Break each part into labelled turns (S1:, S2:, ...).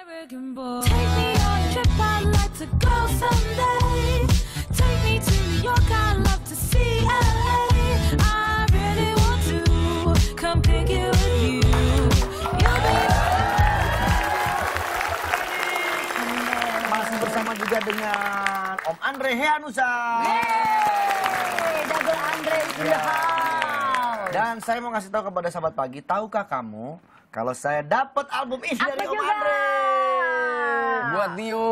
S1: Arrogant boy. Take me on a trip, I'd like to go someday. Take me to New York, I'd love to see LA. I really want to come pick it with you. You'll be
S2: Masih bersama juga dengan Om Andre Heanusa.
S3: Double Andre in the house.
S2: Dan saya mau ngasih tahu kepada sahabat pagi, tahukah kamu kalau saya dapat album ini dari Om
S3: juga?
S2: Andre?
S4: Buat Dio,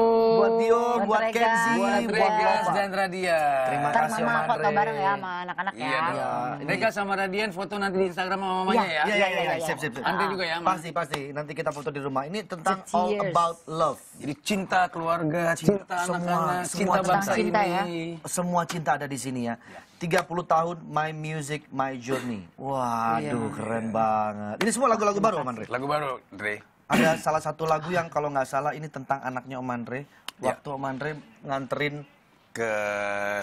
S2: buat
S3: Regas.
S2: Kenzi,
S4: buat Regas dan Radian.
S2: Terima
S3: Ntar
S2: kasih Om
S3: mama foto
S2: Andre.
S3: bareng ya sama anak-anak ya.
S4: Iya dong. Regas sama Radian foto nanti di Instagram sama mamanya ya.
S2: Iya, sip.
S4: Andre juga ya, Mam?
S2: Pasti. Nanti kita foto di rumah. Ini tentang
S3: The
S2: all
S3: Tears.
S2: about love.
S4: Jadi cinta keluarga, cinta anak-anak,
S2: semua
S4: cinta bangsa
S3: cinta
S4: ini.
S3: ya.
S2: Semua cinta ada di sini ya. 30 tahun My Music, My Journey. Waduh, keren banget. Ini semua lagu-lagu baru Om Andre.
S4: Lagu baru, Andre.
S2: Ada salah satu lagu yang kalau nggak salah ini tentang anaknya Om Andre. Waktu Om Andre nganterin
S4: Ke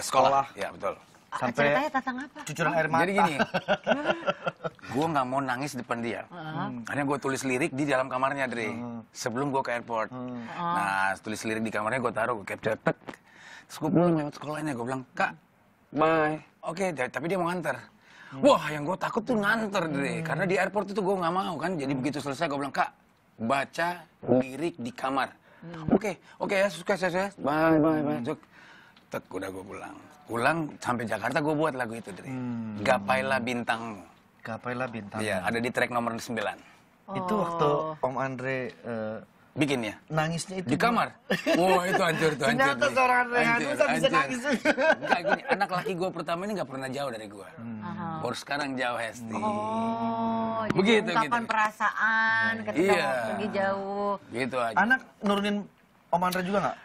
S4: sekolah.
S2: Sekolah.
S4: Ya, betul.
S2: sampai
S3: Ceritanya tentang apa?
S2: cucuran air mata.
S4: Jadi gini, gue nggak mau nangis depan dia. Akhirnya gue tulis lirik di dalam kamarnya, Dre. Sebelum gue ke airport. Nah, tulis lirik di kamarnya, gue taruh, gue capture, tek. Terus gue pulang lewat sekolahnya, gue bilang, Kak, bye. Oke, tapi dia mau nganter. Wah, yang gue takut tuh nganter, Dre. Karena di airport itu gue nggak mau kan. Jadi begitu selesai, gue bilang, Kak, baca lirik di kamar. Oke, ya, sukses. Bye. Cuk. Tek, udah gue pulang. Pulang sampai Jakarta gue buat lagu itu, Dre. Gapailah bintangmu.
S2: Gapailah bintang.
S4: Iya, ada di track nomor 9.
S2: Itu waktu Om Andre
S4: Bikin ya?
S2: nangisnya itu
S4: Di kamar? Wah, itu hancur.
S2: Ternyata
S4: Dre.
S2: seorang Andre
S4: Hancur,
S2: Heanusa bisa
S4: hancur.
S2: nangis juga.
S4: Enggak, gini, anak laki gue pertama ini nggak pernah jauh dari gue. Baru sekarang jauh, Hesti.
S3: Oh, jadi
S4: Begitu,
S3: ungkapan
S4: gitu.
S3: perasaan ketika
S4: Iya.
S3: mau pergi jauh.
S4: Gitu aja.
S2: Anak nurunin Om Andre juga nggak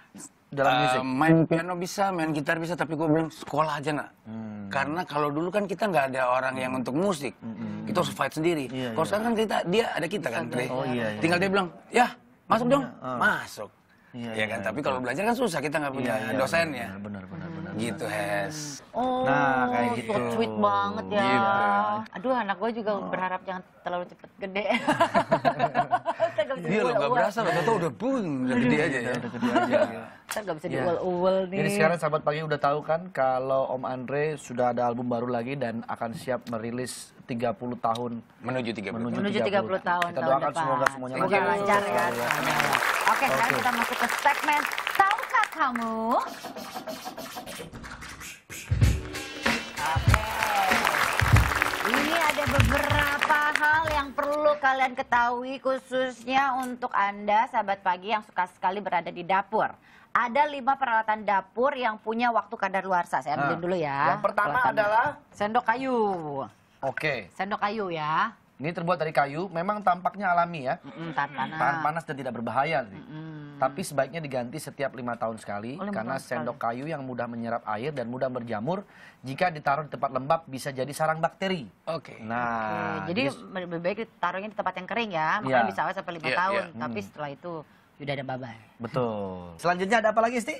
S2: dalam musik?
S4: Main piano bisa, main gitar bisa, tapi gue bilang sekolah aja, nak. Karena kalau dulu kan kita nggak ada orang yang untuk musik. Kita harus fight sendiri.
S2: Iya,
S4: Kalau sekarang kan dia ada kita kan, Dre.
S2: Oh, iya.
S4: Tinggal dia bilang, ya masuk dong. Masuk.
S2: Iya,
S4: Ya kan, tapi kalau belajar kan susah, kita nggak punya dosennya.
S2: Benar.
S4: Gitu, Hes.
S3: Oh,
S2: Nah, kayak gitu.
S3: so sweet banget ya.
S4: Gitu.
S3: Aduh, anak gue juga berharap jangan terlalu cepet gede.
S4: Dia lo nggak berasa, lo tau udah boom, udah gede aja ya.
S2: Udah gede aja.
S3: Kan gak bisa
S2: Iya.
S3: diuel-uel nih.
S2: Jadi sekarang sahabat pagi udah tahu kan kalau Om Andre sudah ada album baru lagi dan akan siap merilis 30 tahun
S4: Menuju 30.
S3: Menuju 30 tahun
S2: Kita
S3: tahun
S2: doakan
S3: depan.
S2: semoga semuanya
S3: Semoga lancar ya.
S2: Iya.
S3: Oke, sekarang kita masuk ke segmen Tahukah Kamu? Ini ada beberapa hal yang perlu kalian ketahui khususnya untuk Anda sahabat pagi yang suka sekali berada di dapur. Ada 5 peralatan dapur yang punya waktu kadaluarsa. Saya ambilin dulu ya.
S2: Yang pertama
S3: peralatannya.
S2: adalah
S3: sendok kayu.
S2: Oke.
S3: Sendok kayu ya.
S2: Ini terbuat dari kayu, memang tampaknya alami ya.
S3: Tahan panas.
S2: Tahan panas dan tidak berbahaya. Tapi sebaiknya diganti setiap 5 tahun sekali
S3: Oh, 5
S2: karena
S3: tahun sekali.
S2: sendok kayu yang mudah menyerap air dan mudah berjamur jika ditaruh di tempat lembab bisa jadi sarang bakteri.
S4: Oke.
S2: Nah,
S3: Oke, jadi lebih baik ditaruhnya di tempat yang kering ya, makanya
S2: Iya.
S3: bisa awet sampai 5
S4: Iya,
S3: tahun.
S4: iya.
S3: Tapi setelah itu sudah ada babai.
S2: betul. Selanjutnya ada apa lagi, Sti?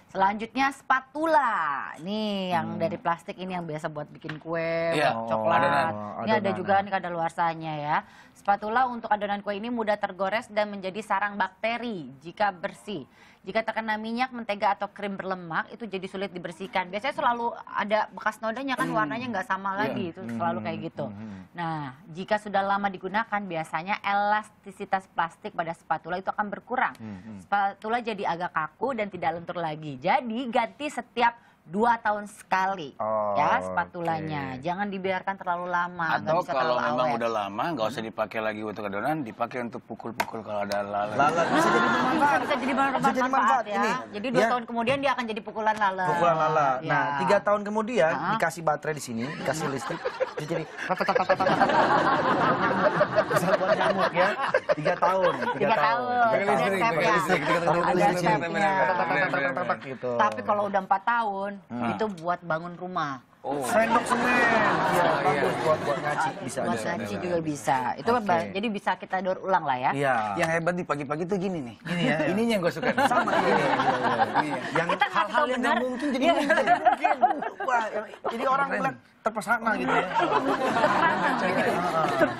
S3: Selanjutnya spatula. Nih yang dari plastik ini yang biasa buat bikin kue,
S4: Iya.
S3: buat coklat.
S4: adonan.
S3: Ini ada
S2: Adonan.
S3: juga nih kadaluarsanya ya. Spatula untuk adonan kue ini mudah tergores dan menjadi sarang bakteri jika bersih. Jika terkena minyak, mentega atau krim berlemak itu jadi sulit dibersihkan. Biasanya selalu ada bekas nodanya kan warnanya nggak sama lagi, itu selalu kayak gitu. Nah, jika sudah lama digunakan biasanya elastisitas plastik pada spatula itu akan berkurang. Spatula jadi agak kaku dan tidak lentur lagi. Jadi ganti setiap 2 tahun sekali ya spatulanya.
S2: Oke.
S3: Jangan dibiarkan terlalu lama. nggak
S4: Atau
S3: bisa
S4: kalau
S3: terlalu
S4: memang
S3: awet.
S4: udah lama, nggak usah dipakai lagi untuk adonan, dipakai untuk pukul-pukul kalau ada lalat.
S2: Lalat bisa jadi bermanfaat.
S3: Bisa jadi
S2: Bisa jadi manfaat
S3: ya.
S2: ini.
S3: Jadi 2
S2: Ya.
S3: tahun kemudian dia akan jadi pukulan lalat.
S2: Pukulan lala.
S3: Ya.
S2: Nah, 3 tahun kemudian dikasih baterai di sini, dikasih listrik, bisa jadi bisa buat nyamuk ya. 3 tahun.
S3: 3 tahun.
S4: Pakai listrik,
S3: Ada
S4: pakai
S3: stepnya.
S4: listrik,
S3: Ada
S2: listrik.
S3: stepnya.
S2: Gitu.
S3: Tapi kalau udah 4 tahun itu buat bangun rumah.
S2: Sendok semen. Iya, bagus buat ngaci bisa.
S3: Buat
S2: ada.
S3: ngaci juga bisa. Itu
S2: Oke.
S3: jadi bisa kita daur ulang lah ya.
S2: Iya.
S4: Yang hebat di pagi-pagi tuh gini nih.
S2: Gini ya.
S4: Ininya yang gue suka.
S2: Sama ini. Yang
S3: Kita nggak
S2: hal-hal
S3: tahu
S2: yang
S3: benar.
S2: nggak mungkin jadi mungkin. Wah, jadi orang bilang terpesona gitu ya.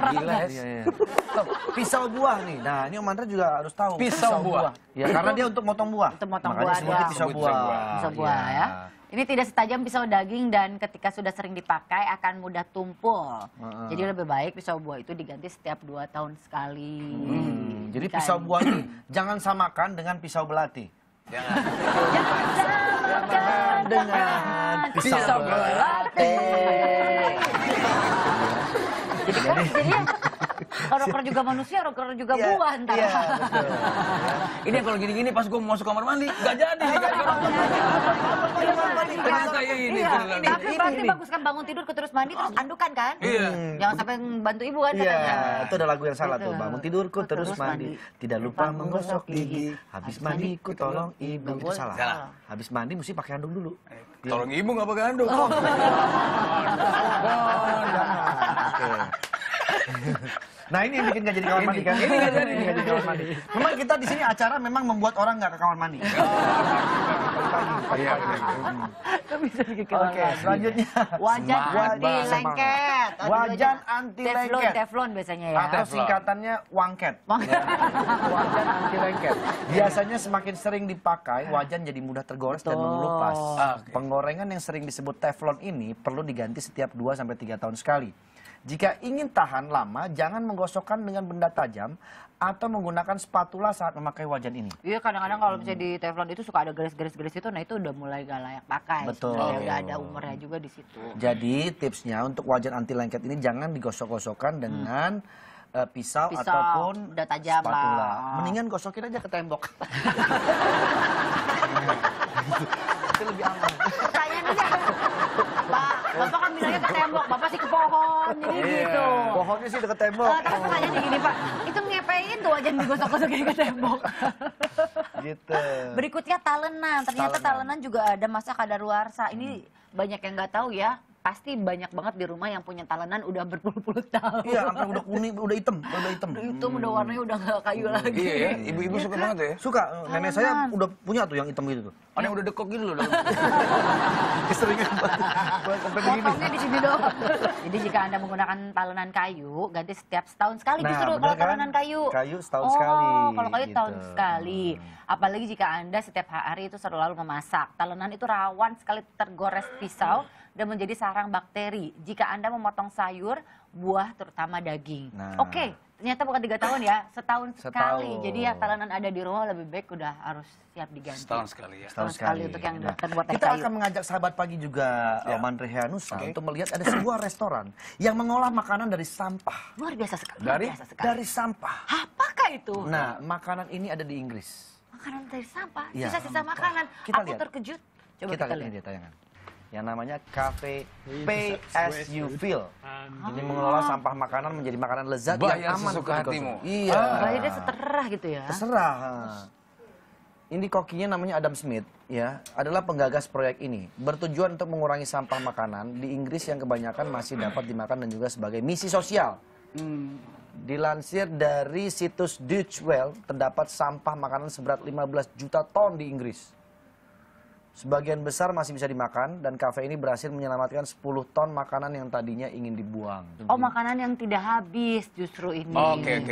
S4: Gila ya.
S2: Iya, iya. Tuh, pisau buah nih. Nah, ini Om Andre juga harus tahu.
S4: Pisau buah.
S2: Ya, karena dia untuk motong buah.
S3: Untuk motong
S2: Makanya
S3: buah,
S2: sebutnya
S3: ya.
S2: pisau
S4: Sebut
S2: buah.
S4: pisau buah.
S3: Pisau buah
S2: Iya.
S3: ya. Ini tidak setajam pisau daging dan ketika sudah sering dipakai akan mudah tumpul. Jadi lebih baik pisau buah itu diganti setiap 2 tahun sekali.
S2: Jadi
S3: Jika-
S2: pisau buah ini jangan samakan dengan pisau belati.
S4: Jangan.
S3: Samakan dengan
S2: pisau
S3: belati. Jadi kan jadinya rocker juga manusia, rocker juga
S2: Iya,
S3: buah ntar.
S2: iya, betul.
S4: Ini kalau gini-gini pas gue mau masuk kamar mandi, nggak jadi nih. Ternyata ya ini.
S3: Iya,
S4: beneran.
S3: tapi berarti bagus kan bangun tidur terus mandi terus andukan kan?
S4: Iya.
S3: Jangan sampai bantu ibu kan
S2: Iya,
S3: katanya.
S2: itu ada lagu yang salah tuh.
S3: Betul.
S2: Bangun tidurku terus
S3: Terus
S2: mandi.
S3: mandi.
S2: Tidak lupa menggosok gigi. Habis mandi ku tolong ibu. Itu
S3: boleh.
S2: salah.
S4: Salah.
S2: Habis mandi mesti pakai handuk dulu.
S4: Tolong ibu nggak pakai handuk.
S2: Oke. Nah ini yang bikin nggak jadi kamar mandi kan? Ini nggak jadi kamar mandi. Memang kita di sini acara memang membuat orang nggak ke kamar mandi.
S4: Iya,
S3: Kok bisa bikin kamar
S2: Oke,
S3: mandi?
S2: selanjutnya.
S3: Wajan
S4: Semangat,
S3: anti
S4: Bang.
S3: lengket. Aduh,
S2: Wajan anti
S3: Teflon,
S2: lengket.
S3: Teflon biasanya ya.
S2: Atau singkatannya wangket. Wajan anti lengket. Biasanya semakin sering dipakai, wajan jadi mudah tergores dan
S3: Betul.
S2: mengelupas.
S4: Oke.
S2: Penggorengan yang sering disebut teflon ini perlu diganti setiap 2-3 tahun sekali. Jika ingin tahan lama, jangan menggosokkan dengan benda tajam atau menggunakan spatula saat memakai wajan ini.
S3: Iya kadang-kadang kalau misalnya di teflon itu suka ada garis-garis itu, nah itu udah mulai gak layak pakai.
S2: Betul.
S3: Sebenarnya udah ada umurnya juga di situ.
S2: Jadi tipsnya untuk wajan anti lengket ini jangan digosok-gosokkan dengan pisau
S3: Pisau,
S2: ataupun
S3: udah tajam
S2: spatula.
S3: lah.
S2: Mendingan gosokin aja ke tembok. Itu lebih aman.
S3: Pertanyaan aja. Pak, Bapak kan bilangnya ke tembok, Bapak sih ke pohon, jadi gitu.
S2: Pohonnya sih deket tembok.
S3: Tapi pertanyaannya gini Pak, itu ngepein tuh wajan digosok-gosokin ke tembok.
S2: Gitu.
S3: Berikutnya talenan, ternyata
S2: Talenan.
S3: talenan juga ada masa kadaluarsa. Ini banyak yang nggak tahu ya. Pasti banyak banget di rumah yang punya talenan udah berpuluh-puluh tahun.
S2: Iya, sampai udah kuning, udah hitam, udah hitam.
S3: Itu udah warnanya udah nggak kayu lagi.
S4: Iya ya, ibu-ibu suka banget ya.
S2: Suka, nenek saya udah punya tuh yang hitam gitu tuh.
S4: Ada yang udah dekok gitu loh.
S2: Keseringan buat sampai begini.
S3: Potongnya di sini doang. Jadi jika Anda menggunakan talenan kayu, ganti setiap setahun sekali
S2: Nah,
S3: justru
S2: bener
S3: kalau
S2: kan?
S3: talenan kayu.
S2: Kayu setahun sekali,
S3: Kalau kayu
S2: gitu.
S3: tahun sekali. Apalagi jika Anda setiap hari itu selalu memasak. Talenan itu rawan sekali tergores pisau dan menjadi sarang bakteri. Jika Anda memotong sayur, buah terutama daging.
S2: Nah.
S3: Oke, ternyata bukan 3 tahun ya, setahun sekali.
S2: Setahun.
S3: Jadi ya talenan ada di rumah lebih baik udah harus siap diganti.
S4: Setahun sekali ya.
S2: Setahun
S3: sekali
S2: sekali.
S3: untuk yang
S2: Nah,
S3: terbuat dari
S2: kita
S3: kayu.
S2: akan mengajak sahabat pagi juga,
S4: Ya.
S2: Om Andre Heanusa,
S4: Oke.
S2: untuk melihat ada sebuah restoran yang mengolah makanan dari sampah.
S3: Luar biasa sekali.
S4: Dari?
S3: Luar biasa sekali.
S2: Dari sampah.
S3: Apakah itu?
S2: Nah, makanan ini ada di Inggris.
S3: Makanan dari sampah,
S2: Iya.
S3: sisa-sisa makanan.
S2: Kita
S3: Aku
S2: lihat.
S3: terkejut. Coba
S2: Kita lihat
S3: lihat.
S2: ini dia tayangan. Yang namanya Cafe Pay As You Feel. Ini mengelola sampah makanan menjadi makanan lezat
S4: Bayar
S2: yang aman
S4: sesuka
S2: untuk
S4: hatimu.
S2: dikonsumsi. Iya.
S3: Bayarnya seterah gitu ya.
S2: Terserah. Ini kokinya namanya Adam Smith, ya, adalah penggagas proyek ini. Bertujuan untuk mengurangi sampah makanan di Inggris yang kebanyakan masih dapat dimakan dan juga sebagai misi sosial. Dilansir dari situs Deutsche Welle, terdapat sampah makanan seberat 15 juta ton di Inggris. Sebagian besar masih bisa dimakan dan kafe ini berhasil menyelamatkan 10 ton makanan yang tadinya ingin dibuang.
S3: Oh, makanan yang tidak habis justru ini.
S4: Oke.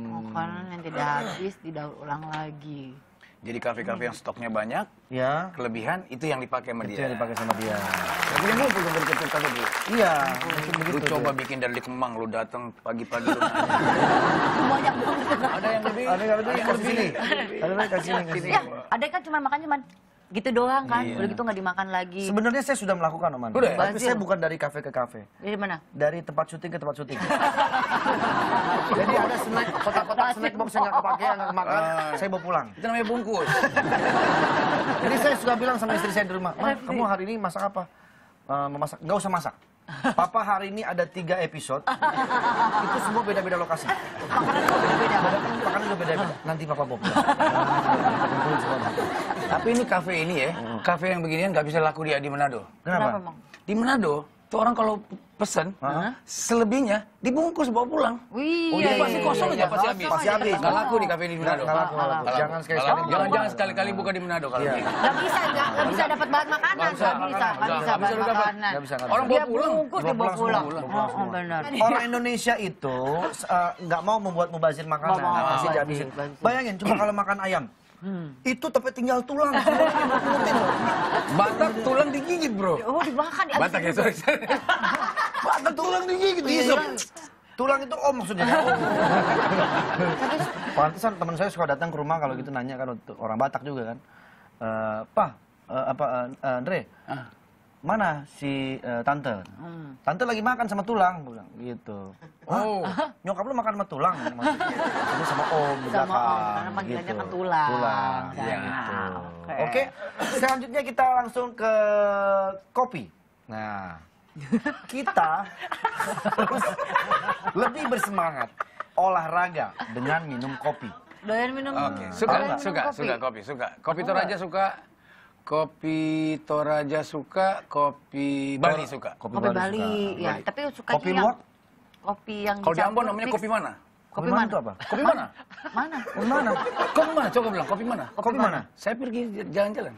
S3: Makanan yang tidak habis didaur ulang lagi.
S4: Jadi kafe-kafe yang stoknya banyak,
S2: Ya,
S4: kelebihan itu yang dipakai sama
S2: itu
S4: dia.
S2: yang dipakai sama dia.
S4: Tapi yang ngumpul tuh dari kecil tadi, Bu.
S2: Iya,
S4: Lu coba bikin dari Kemang, lu datang pagi-pagi lu nanya.
S3: Banyak banget.
S4: Ada yang lebih?
S2: Ada yang lebih kasih sini. Ada yang kasih sini.
S3: Ya, ada kan cuma makan cuman gitu doang kan.
S4: Iya.
S3: Udah gitu nggak dimakan lagi.
S2: Sebenarnya saya sudah melakukan, Om Andre.
S4: Udah ya?
S2: Tapi
S3: Bazir.
S2: saya bukan dari kafe ke kafe.
S3: Dari mana?
S2: Dari tempat syuting ke tempat syuting. Jadi ada snack, kotak-kotak snack box yang nggak kepake, yang nggak kemakan, saya bawa pulang.
S4: Itu namanya bungkus.
S2: Jadi saya suka bilang sama istri saya di rumah, "Ma, kamu hari ini masak apa?" Memasak, nggak usah masak. Papa hari ini ada 3 episode. Itu semua beda-beda lokasi.
S3: Makanan kok beda-beda.
S2: Makanan juga beda-beda. Nanti Papa bawa pulang. Kumpulin semua.
S4: Tapi ini kafe ini ya, kafe yang beginian nggak bisa laku di Manado.
S2: Kenapa?
S3: Emang?
S4: Di Manado, tuh orang kalau pesen, selebihnya dibungkus bawa pulang.
S3: Wih,
S2: Oh,
S4: Jadi
S2: iya,
S4: pasti
S2: iya,
S4: kosong
S2: iya.
S4: aja, pasti habis.
S2: Pasti habis.
S4: Nggak laku di kafe di Manado.
S2: Nggak laku. Jangan sekali-sekali.
S4: Jangan sekali-kali buka di Manado kalau
S2: Iya.
S4: gitu.
S3: Nggak bisa dapat bahan makanan.
S4: Nggak bisa,
S3: Nggak bisa
S4: nggak bisa
S3: bahan
S4: dapat.
S3: makanan.
S2: Nggak bisa.
S4: Orang
S3: Dia
S4: bawa pulang.
S3: bungkus, dia bawa pulang.
S2: Pulang.
S3: Oh, benar.
S2: Orang Indonesia itu nggak mau membuat mubazir makanan,
S3: Nggak mau.
S2: pasti dihabisin.
S3: Pasti.
S2: Bayangin, coba kalau makan ayam, itu tapi tinggal tulang. Semuanya
S4: Batak tulang digigit, bro.
S3: Oh, dimakan.
S4: Batak ya, sorry. Batak tulang digigit, isep.
S2: Tulang itu maksudnya. Pantesan teman saya suka datang ke rumah kalau gitu nanya kan, untuk orang Batak juga kan. Andre, mana si tante? Tante lagi makan sama tulang, gua bilang gitu.
S4: Oh.
S2: Nyokap lu makan sama tulang? Maksudnya sama om di
S3: Sama om,
S2: belakang,
S3: karena panggilannya
S2: gitu.
S3: kan tulang.
S2: Tulang,
S3: Nah,
S2: ya gitu.
S3: oke.
S2: Oke, selanjutnya kita langsung ke kopi. Nah, kita harus lebih bersemangat olahraga dengan minum kopi.
S3: Doyan minum.
S4: Oke,
S3: doyan
S4: suka,
S3: minum
S4: suka,
S3: kopi.
S4: suka kopi, suka. Kopi Toraja suka, kopi Toraja suka, kopi Bali suka.
S3: Kopi Bali, ya. Tapi sukanya
S2: Kopi
S3: yang
S2: luwak?
S3: kopi yang
S4: Kalau di
S3: dicampur
S4: Ambon namanya
S3: mix.
S4: kopi mana?
S3: Kopi
S2: mana
S3: mana?
S2: itu apa?
S4: Kopi mana?
S3: Mana?
S2: Kopi mana?
S4: Kopi mana? Coba bilang, kopi mana?
S2: Kopi mana?
S4: Saya pergi jalan-jalan.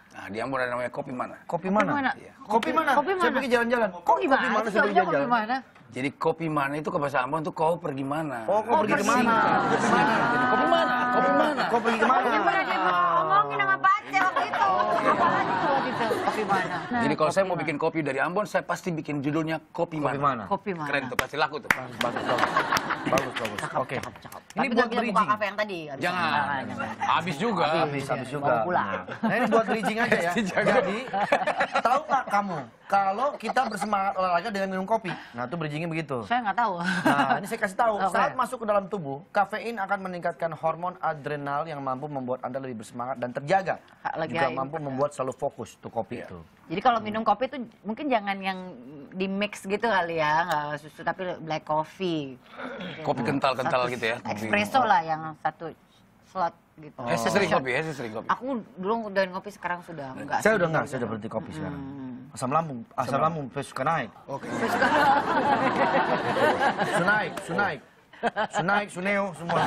S4: Nah, di Ambon ada namanya kopi mana?
S2: Kopi
S3: Kopi
S2: mana?
S3: mana?
S4: Iya.
S2: Kopi mana?
S3: Kopi
S2: Saya
S3: mana?
S2: pergi jalan-jalan.
S3: Kok gimana?
S2: Kopi mana? Saya pergi
S3: Jawabnya kopi
S2: jalan-jalan.
S3: mana?
S4: Jadi kopi mana itu ke bahasa Ambon tuh kau pergi mana?
S2: Oh, kau pergi kemana?
S4: Kopi mana? Kopi mana? Kopi mana?
S2: Kau pergi kemana?
S3: Yang pernah dia ngomongin sama Pace waktu itu. Apalagi tuh waktu itu? Kopi mana? Nah,
S4: Jadi kalau saya mau
S3: kopi
S4: bikin kopi dari Ambon, saya pasti bikin judulnya kopi mana.
S2: Kopi mana?
S3: Kopi mana?
S4: Keren tuh, pasti laku tuh.
S2: Bagus. Bagus. Oke.
S3: Cakep.
S2: Ini
S3: Tapi
S2: buat
S3: kita buka
S2: bridging.
S3: kafe yang tadi. habis.
S4: Jangan.
S3: Jangan.
S4: Habis juga.
S2: Habis juga.
S3: Bawa pulang.
S2: Nah, ini buat bridging aja ya. Jadi, tahu nggak kamu kalau kita bersemangat olahraga dengan minum kopi? Nah, itu bridgingnya begitu.
S3: Saya nggak tahu.
S2: Nah, ini saya kasih tahu.
S3: Oke.
S2: Saat masuk ke dalam tubuh, kafein akan meningkatkan hormon adrenal yang mampu membuat Anda lebih bersemangat dan terjaga.
S3: Lagi
S2: Juga
S3: aim.
S2: mampu membuat selalu fokus tuh kopi itu.
S3: Jadi kalau minum kopi itu mungkin jangan yang di mix gitu kali ya, nggak susu tapi black coffee.
S4: Kopi kental-kental gitu ya. Kopi.
S3: Espresso lah yang satu slot gitu.
S4: Saya sering kopi, saya sering kopi.
S3: Aku dulu doyan kopi, sekarang sudah enggak.
S2: Saya udah enggak, saya udah berhenti kopi sekarang. Asam lambung saya suka naik.
S4: Oke.
S2: Sunaik, suneo, semua.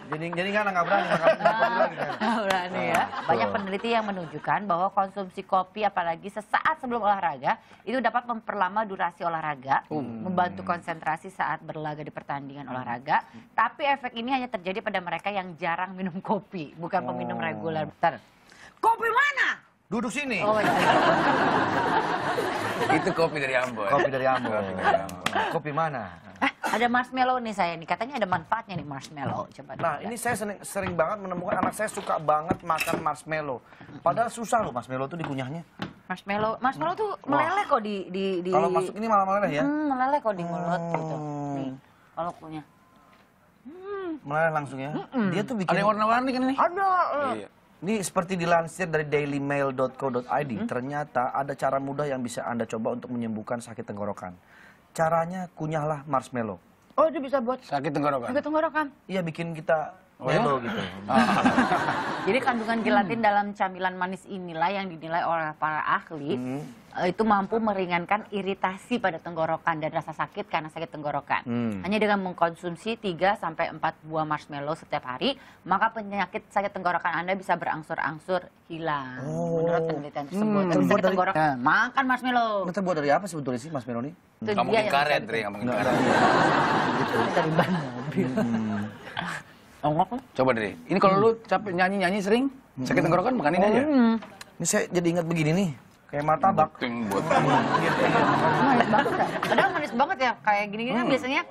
S2: Jadi nggak berani makan kopi lagi kan.
S3: Berani ya. Banyak peneliti yang menunjukkan bahwa konsumsi kopi apalagi sesaat sebelum olahraga itu dapat memperlama durasi olahraga, membantu konsentrasi saat berlaga di pertandingan olahraga. Tapi efek ini hanya terjadi pada mereka yang jarang minum kopi, bukan peminum reguler. Bentar. Kopi mana?
S2: Duduk sini.
S3: Oh, iya.
S4: Itu kopi dari Ambon.
S2: Kopi dari Ambon. Kopi mana?
S3: Ada marshmallow nih saya nih, katanya ada manfaatnya nih marshmallow. Coba
S2: Nah,
S3: dilihat.
S2: ini saya sering banget menemukan anak saya suka banget makan marshmallow. Padahal susah loh marshmallow tuh dikunyahnya.
S3: Marshmallow tuh meleleh kok di
S2: Kalau masuk ini malah meleleh ya.
S3: meleleh kok di mulut gitu. Nih, kalau kunyah.
S2: Meleleh langsung ya. Dia tuh bikin
S4: Ada yang warna-warni kan ini?
S3: Ada.
S4: Iya.
S2: Ini seperti dilansir dari dailymail.co.id, ternyata ada cara mudah yang bisa Anda coba untuk menyembuhkan sakit tenggorokan. Caranya kunyahlah marshmallow.
S3: Oh, itu bisa buat
S4: Sakit tenggorokan.
S3: sakit tenggorokan.
S2: Iya, bikin kita
S4: Oh, ya?
S2: melo gitu.
S3: Jadi kandungan gelatin dalam camilan manis inilah yang dinilai oleh para ahli itu mampu meringankan iritasi pada tenggorokan dan rasa sakit karena sakit tenggorokan. Hanya dengan mengkonsumsi 3 sampai 4 buah marshmallow setiap hari, maka penyakit sakit tenggorokan Anda bisa berangsur-angsur hilang. Menurut penelitian tersebut. Tapi
S2: Terbuat
S3: sakit
S2: dari-
S3: tenggorokan. Nah, makan marshmallow.
S2: Ini terbuat dari apa sebetulnya sih marshmallow ini?
S3: Itu
S4: Nggak
S3: dia
S4: mungkin
S3: yang
S4: karet,
S3: bisa
S4: Dre, nggak mungkin
S2: Nggak,
S4: karet.
S3: dari ban mobil. Ongok.
S4: Coba Dre, ini kalau lu capek nyanyi-nyanyi sering, sakit tenggorokan makan ini aja.
S2: Ini saya jadi ingat begini nih, kayak martabak.
S4: Ting buat
S3: Manis banget ya. Padahal manis banget ya. Kayak gini-gini kan biasanya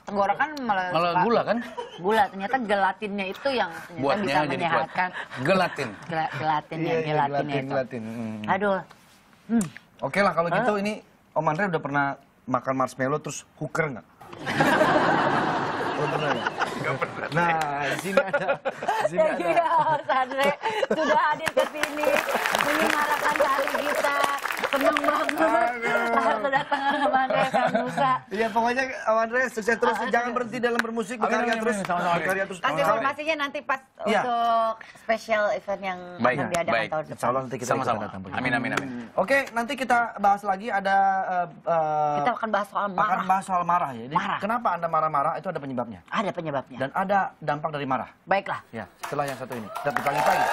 S3: tenggorokan malah
S4: malah
S3: suka
S4: gula kan?
S3: Gula, ternyata gelatinnya itu yang ternyata
S4: Buatnya
S3: bisa
S4: jadi kuat.
S3: menyehatkan.
S4: Gelatin.
S3: Gelatinnya itu.
S2: gelatin.
S3: Aduh.
S2: Oke lah kalau gitu ini Om Andre udah pernah makan marshmallow terus hooker nggak? Belum pernah ya? Nggak pernah. Nah, di sini ada.
S3: Iya, Mas Andre sudah hadir ke sini menyemarakan hari kita. Senang banget kedatangan Om Andre Kang Nusa.
S2: Iya, pokoknya Om Andre sukses terus, jangan berhenti dalam bermusik, berkarya terus. Berkarya terus.
S3: Kasih informasinya nanti pas
S2: Iya.
S3: untuk special event yang
S4: Baik,
S3: akan diadakan
S4: baik.
S3: tahun
S2: Insya
S3: depan.
S2: Allah nanti kita
S4: Sama-sama.
S2: datang.
S4: Amin, amin, amin.
S2: Oke, nanti kita bahas lagi ada
S3: Kita akan bahas soal
S2: akan
S3: marah.
S2: bahas soal marah ya. Jadi,
S3: Marah.
S2: kenapa Anda marah-marah itu ada penyebabnya
S3: Ada penyebabnya.
S2: dan ada dampak dari marah.
S3: Baiklah.
S2: Ya, setelah yang satu ini. Kita pagi-pagi.